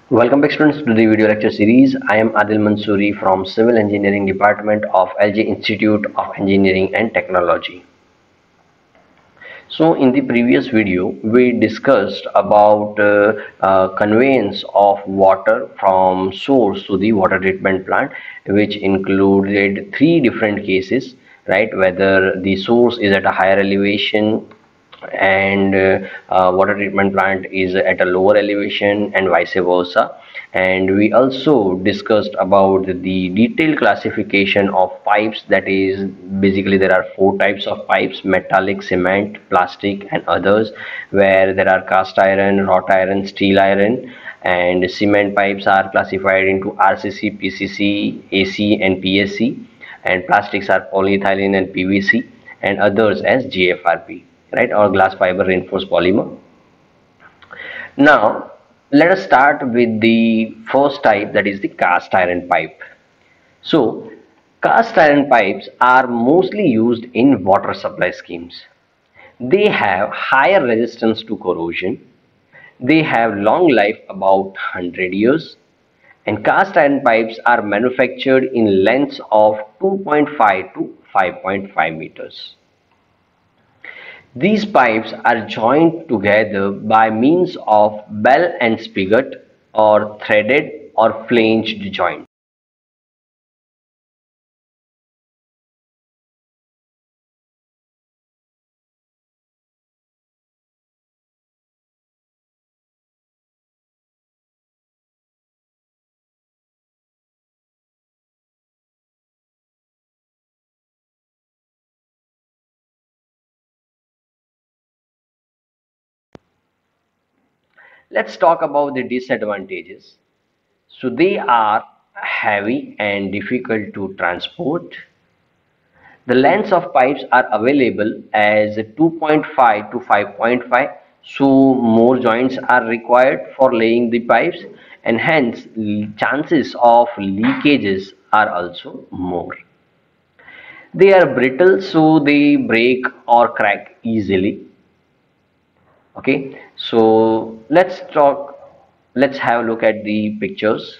Welcome back students to the video lecture series. I am Adil Mansoori from Civil Engineering Department of LJ Institute of Engineering and Technology. So in the previous video we discussed about conveyance of water from source to the water treatment plant, which included three different cases, right? Whether the source is at a higher elevation and water treatment plant is at a lower elevation and vice versa. And we also discussed about the detailed classification of pipes. That is, basically there are four types of pipes: metallic, cement, plastic and others, where there are cast iron, wrought iron, steel iron. And cement pipes are classified into RCC, PCC, AC and PSC, and plastics are polyethylene and PVC, and others as GFRP, right, or glass fiber reinforced polymer. Now let us start with the first type, that is the cast iron pipe. So cast iron pipes are mostly used in water supply schemes. They have higher resistance to corrosion, they have long life, about 100 years, and cast iron pipes are manufactured in lengths of 2.5 to 5.5 meters. These pipes are joined together by means of bell and spigot, or threaded or flanged joint. Let's talk about the disadvantages. So they are heavy and difficult to transport. The lengths of pipes are available as 2.5 to 5.5, so more joints are required for laying the pipes, and hence chances of leakages are also more. They are brittle, so they break or crack easily. Okay, so let's have a look at the pictures.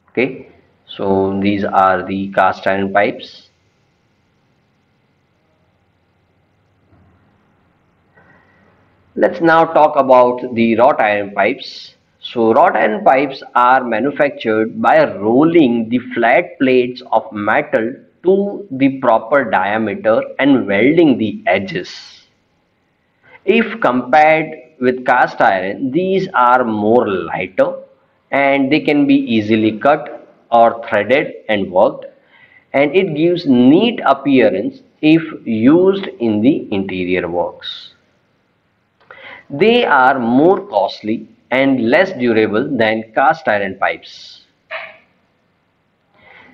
Okay, so these are the cast iron pipes. Let's now talk about the wrought iron pipes. So wrought iron pipes are manufactured by rolling the flat plates of metal to the proper diameter and welding the edges. If compared with cast iron, these are more lighter and they can be easily cut or threaded and worked, and it gives neat appearance if used in the interior works. They are more costly and less durable than cast iron pipes.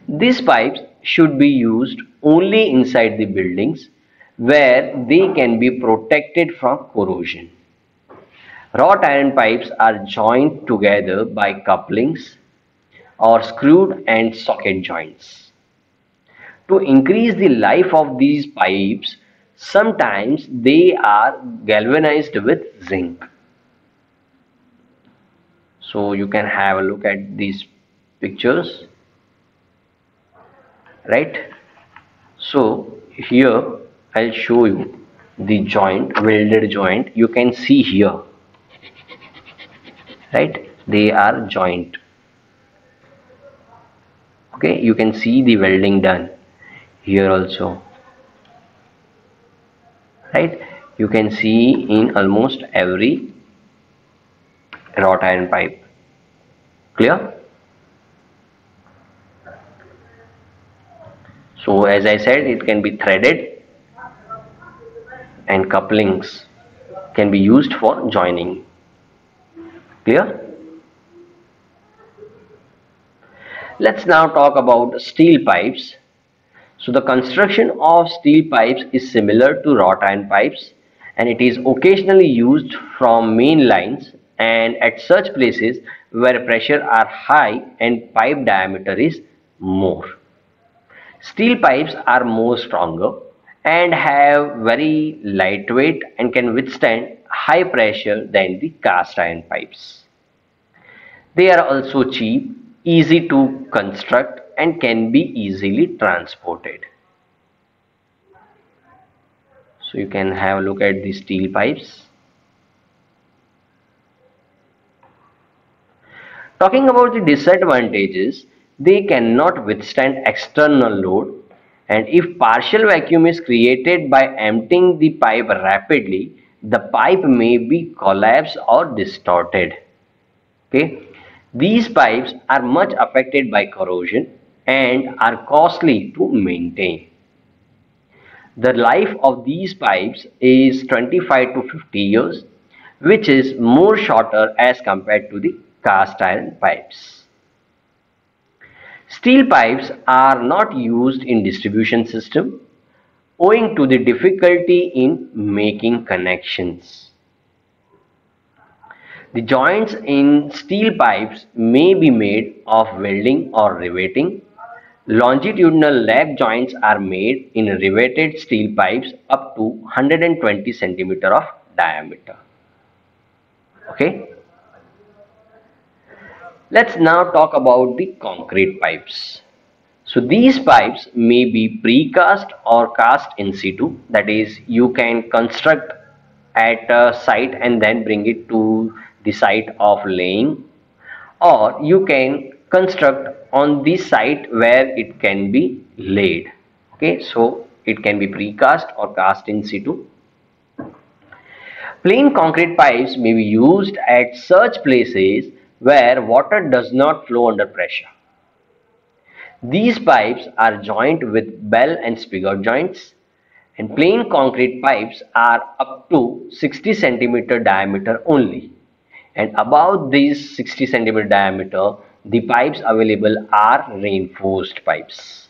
These pipes should be used only inside the buildings where they can be protected from corrosion. Wrought iron pipes are joined together by couplings or screwed and socket joints. To increase the life of these pipes, sometimes they are galvanized with zinc. So you can have a look at these pictures, right? So here I'll show you the joint, welded joint. You can see here, right? They are joint. Okay, you can see the welding done here also, right? You can see in almost every wrought iron pipe. Clear? So as I said, it can be threaded and couplings can be used for joining. Clear? Let's now talk about steel pipes. So the construction of steel pipes is similar to wrought iron pipes, and it is occasionally used from main lines and at such places where pressure are high and pipe diameter is more. Steel pipes are more stronger and have very lightweight and can withstand high pressure than the cast iron pipes. They are also cheap, easy to construct and can be easily transported. So you can have a look at the steel pipes. Talking about the disadvantages, they cannot withstand external load, and if partial vacuum is created by emptying the pipe rapidly, the pipe may be collapsed or distorted. Okay, these pipes are much affected by corrosion and are costly to maintain. The life of these pipes is 25 to 50 years, which is more shorter as compared to the cast iron pipes. Steel pipes are not used in distribution system owing to the difficulty in making connections. The joints in steel pipes may be made of welding or riveting. Longitudinal lap joints are made in riveted steel pipes up to 120 cm of diameter. Okay. Let's now talk about the concrete pipes. So these pipes may be precast or cast in situ, that is, you can construct at a site and then bring it to the site of laying, or you can construct on the site where it can be laid. Okay, so it can be precast or cast in situ. Plain concrete pipes may be used at such places where water does not flow under pressure. These pipes are joined with bell and spigot joints, and plain concrete pipes are up to 60 cm diameter only, and above these 60 cm diameter the pipes available are reinforced pipes.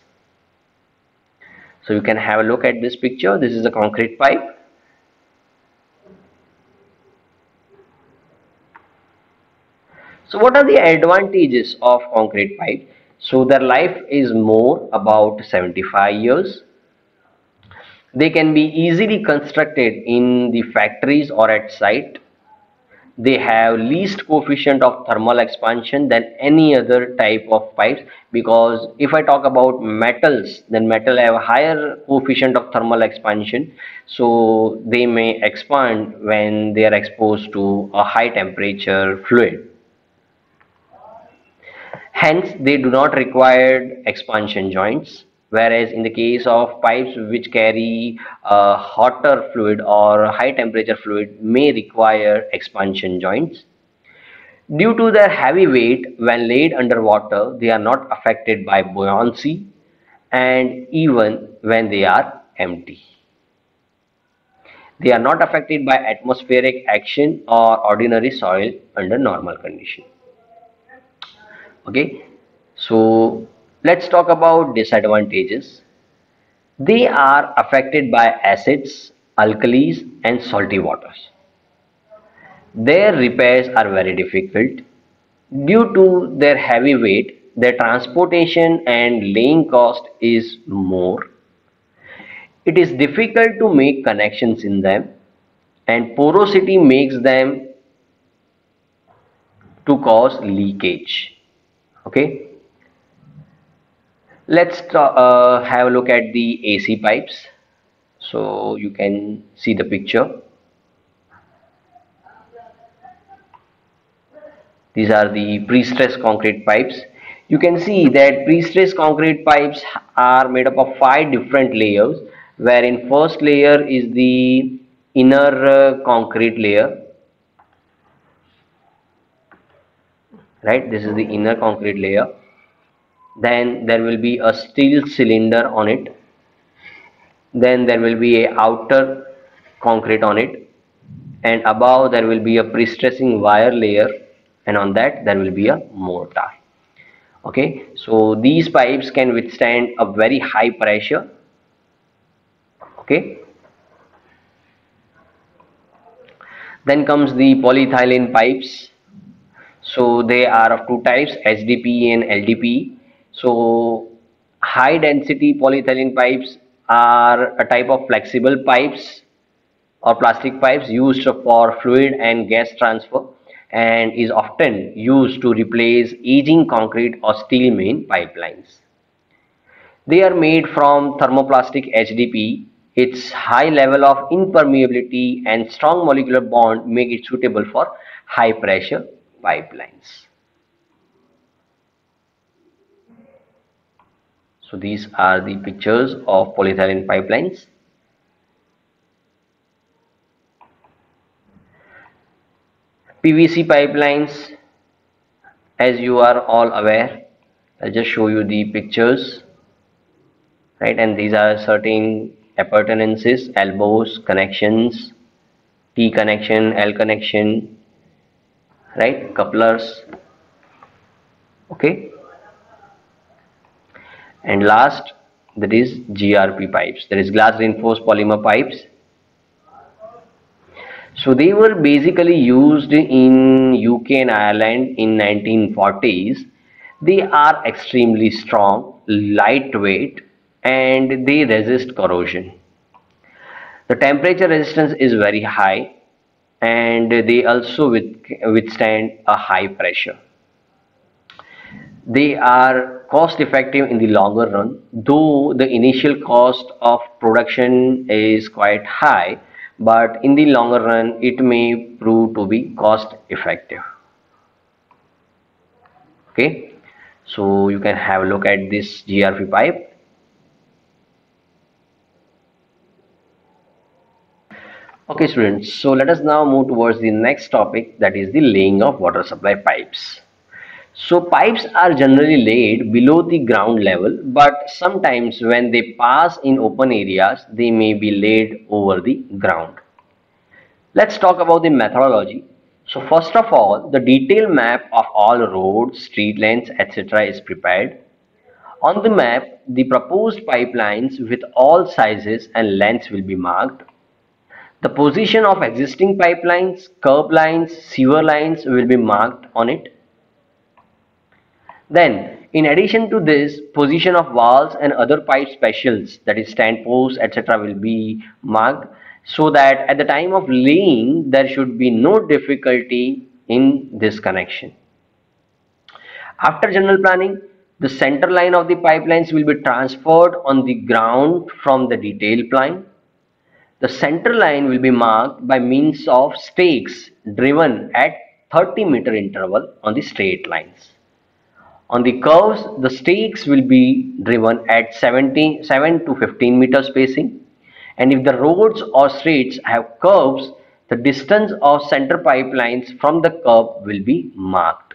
So you can have a look at this picture. This is a concrete pipe. So what are the advantages of concrete pipe? So their life is more about 75 years. They can be easily constructed in the factories or at site. They have least coefficient of thermal expansion than any other type of pipes, because if I talk about metals, then metal have a higher coefficient of thermal expansion, so they may expand when they are exposed to a high temperature fluid. Hence, they do not require expansion joints, whereas in the case of pipes which carry hotter fluid or high temperature fluid may require expansion joints. Due to their heavy weight, when laid underwater, they are not affected by buoyancy, and even when they are empty. They are not affected by atmospheric action or ordinary soil under normal condition. Okay, so let's talk about disadvantages. They are affected by acids, alkalis and salty waters. Their repairs are very difficult. Due to their heavy weight, their transportation and laying cost is more. It is difficult to make connections in them, and porosity makes them to cause leakage. Okay, let's have a look at the AC pipes. So you can see the picture. These are the pre-stressed concrete pipes. You can see that pre-stressed concrete pipes are made up of 5 different layers, wherein first layer is the inner concrete layer. Right, this is the inner concrete layer. Then there will be a steel cylinder on it. Then there will be a outer concrete on it, and above there will be a pre-stressing wire layer, and on that there will be a mortar. Okay, so these pipes can withstand a very high pressure. Okay, then comes the polyethylene pipes. So they are of two types, HDPE and LDPE. So high density polyethylene pipes are a type of flexible pipes or plastic pipes used for fluid and gas transfer, and is often used to replace aging concrete or steel main pipelines. They are made from thermoplastic HDPE. Its high level of impermeability and strong molecular bond make it suitable for high pressure pipelines. So these are the pictures of polyethylene pipelines. PVC pipelines, as you are all aware, I'll just show you the pictures, right? And these are certain appurtenances, elbows, connections, T connection, L connection, right? Couplers, okay? And last, that is GRP pipes, that is glass reinforced polymer pipes. So they were basically used in UK and Ireland in 1940s. They are extremely strong, lightweight, and they resist corrosion. The temperature resistance is very high, and they also withstand a high pressure. They are cost effective in the longer run, though the initial cost of production is quite high, but in the longer run it may prove to be cost effective. Okay, so you can have a look at this GRP pipe. Okay students, so let us now move towards the next topic, that is the laying of water supply pipes. So pipes are generally laid below the ground level, but sometimes when they pass in open areas, they may be laid over the ground. Let's talk about the methodology. So first of all, the detailed map of all roads, street lengths, etc. is prepared. On the map, the proposed pipelines with all sizes and lengths will be marked. The position of existing pipelines, curb lines, sewer lines will be marked on it. Then, in addition to this, position of valves and other pipe specials, that is stand posts, etc. will be marked, so that at the time of laying, there should be no difficulty in this connection. After general planning, the center line of the pipelines will be transferred on the ground from the detailed plan. The center line will be marked by means of stakes driven at 30-meter interval on the straight lines. On the curves, the stakes will be driven at 7 to 15 meter spacing, and if the roads or streets have curves, the distance of center pipelines from the curb will be marked.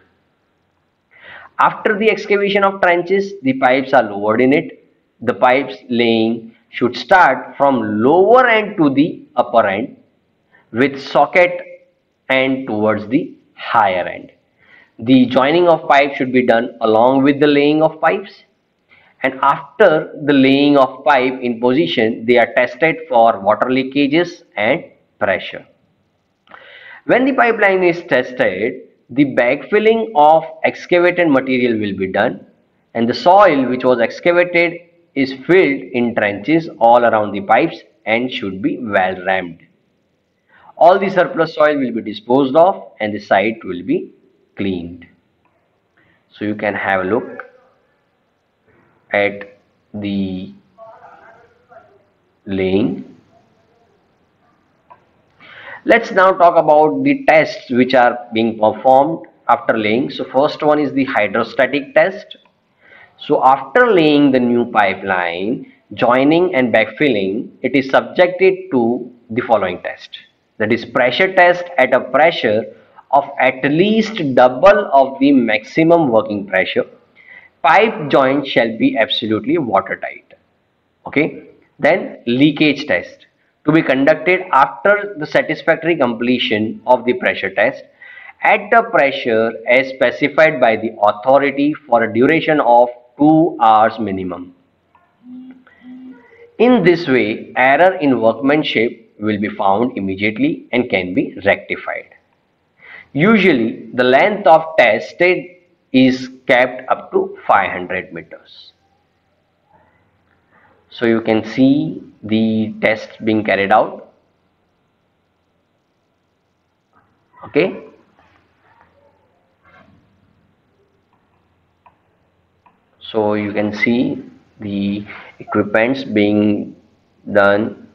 After the excavation of trenches, the pipes are lowered in it. The pipes laying should start from lower end to the upper end, with socket end towards the higher end. The joining of pipes should be done along with the laying of pipes, and after the laying of pipe in position, they are tested for water leakages and pressure. When the pipeline is tested, the backfilling of excavated material will be done, and the soil which was excavated is filled in trenches all around the pipes and should be well rammed. All the surplus soil will be disposed of and the site will be cleaned. So you can have a look at the laying. Let's now talk about the tests which are being performed after laying. So first one is the hydrostatic test. So after laying the new pipeline, joining and backfilling, it is subjected to the following test. That is pressure test at a pressure of at least double of the maximum working pressure. Pipe joint shall be absolutely watertight. Okay. Then leakage test to be conducted after the satisfactory completion of the pressure test. at the pressure as specified by the authority for a duration of 2 hours minimum. In this way, error in workmanship will be found immediately and can be rectified. Usually, the length of tested is kept up to 500 meters. So you can see the test being carried out. Okay. So you can see the equipments being done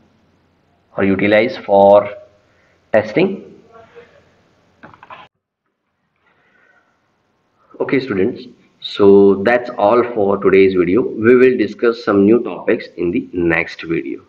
or utilized for testing. Okay students, so that's all for today's video. We will discuss some new topics in the next video.